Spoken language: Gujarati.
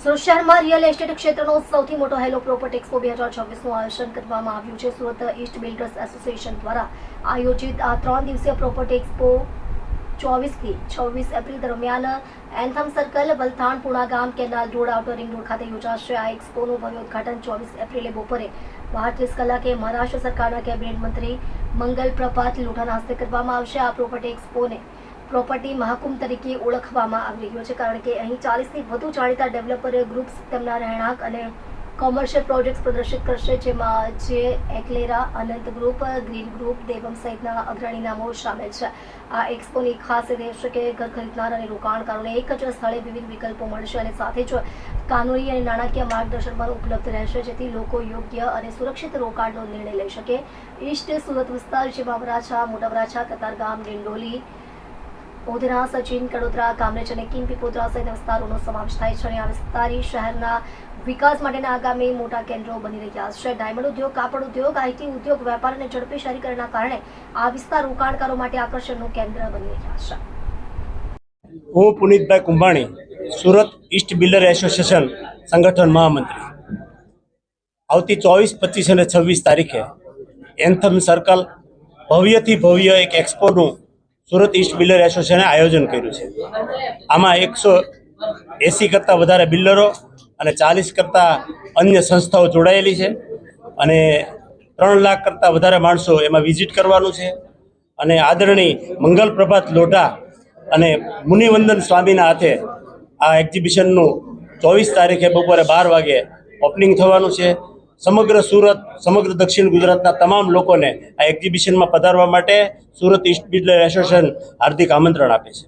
સુરત શહેરમાં રિયલ એસ્ટેટ ક્ષેત્રનો સૌથી મોટો હેલો પ્રોપર્ટી એક્સપો 2026નું આયોજન કરવામાં આવ્યું છે। સુરત ઈસ્ટ બિલ્ડર્સ એસોસિએશન દ્વારા આયોજિત આ 3 દિવસીય પ્રોપર્ટી એક્સપો 24 થી 26 એપ્રિલ દરમિયાન એન્થમ સર્કલ, વલથાણ, પુણા ગામ, canal road, outer ring road ખાતે યોજાશે। આ એક્સપોનું ભવ્ય ઉદઘાટન 24 એપ્રિલે બપોરે 32 કલાકે મહારાષ્ટ્ર સરકારના કેબિનેટ મંત્રી મંગલ પ્રભાત લોઢાના હસ્તે કરવામાં આવશે। આ પ્રોપર્ટી એક્સપોને પ્રોપર્ટી મહાકુંભ તરીકે ઓળખવામાં આવી રહ્યો છે, કારણ કે અહીં 40થી વધુ જાણીતા ડેવલપર ગ્રુપ્સ તેમના રહેણાંક અને કોમર્શિયલ પ્રોજેક્ટ્સ પ્રદર્શિત કરશે, જેમાં જે એકલેરા, અનંત ગ્રુપ, ગ્રીન ગ્રુપ, દેવમ સહિતના અગ્રણી નામો શામેલ છે। આ એક્સપોની ખાસિયત એ છે કે ઘર ખરીદનાર અને રોકાણકારોને એક જ સ્થળે વિવિધ વિકલ્પો મળશે અને સાથે જ કાનૂની અને નાણાકીય માર્ગદર્શન પણ ઉપલબ્ધ રહેશે, જેથી લોકો યોગ્ય અને સુરક્ષિત રોકાણનો નિર્ણય લઈ શકે। ઈસ્ટ સુરત વિસ્તાર જેમાં વરાછા, મોટા વરાછા, કતારગામ, ડિંડોલી, ઉધના, સચિન, કડોદરા, કામરેજ અને કિમ પીપોદરા સહિત વિસ્તારોનો સમાવેશ થાય છે અને આ વિસ્તારી શહેરના વિકાસ માટેના આગામી મોટા કેન્દ્રો બની રહ્યા છે। ડાયમંડ ઉદ્યોગ, કાપડ ઉદ્યોગ, આઈટી ઉદ્યોગ, વેપાર અને ઝડપી શહેરીકરણના કારણે આ વિસ્તાર રોકાણકારો માટે આકર્ષણનું કેન્દ્ર બની રહ્યા છે। હું Punitbhai Kumbhani, Surat East builder association સંગઠન મહામંત્રી। આવતી 24, 25 અને 26 તારીખે એન્થમ સર્કલ ભવ્યથી ભવ્ય એક એક્સપોનું સુરત ઈસ્ટ બિલ્ડર એસોસિએશને આયોજન કર્યું છે। આમાં 180 કરતાં વધારે બિલ્ડરો અને 40 કરતાં અન્ય સંસ્થાઓ જોડાયેલી છે અને 3 લાખ કરતાં વધારે માણસો એમાં વિઝિટ કરવાનું છે અને આદરણીય મંગલ પ્રભાત લોઢા અને મુનિવંદન સ્વામીના હાથે આ એક્ઝિબિશનનું 24 તારીખે બપોરે 12 વાગે ઓપનિંગ થવાનું છે। સમગ્ર સુરત, સમગ્ર દક્ષિણ ગુજરાતના તમામ લોકોને આ એક્ઝિબિશનમાં પધારવા માટે સુરત ઈસ્ટ બિલ્ડર એસોસિએશન હાર્દિક આમંત્રણ આપે છે।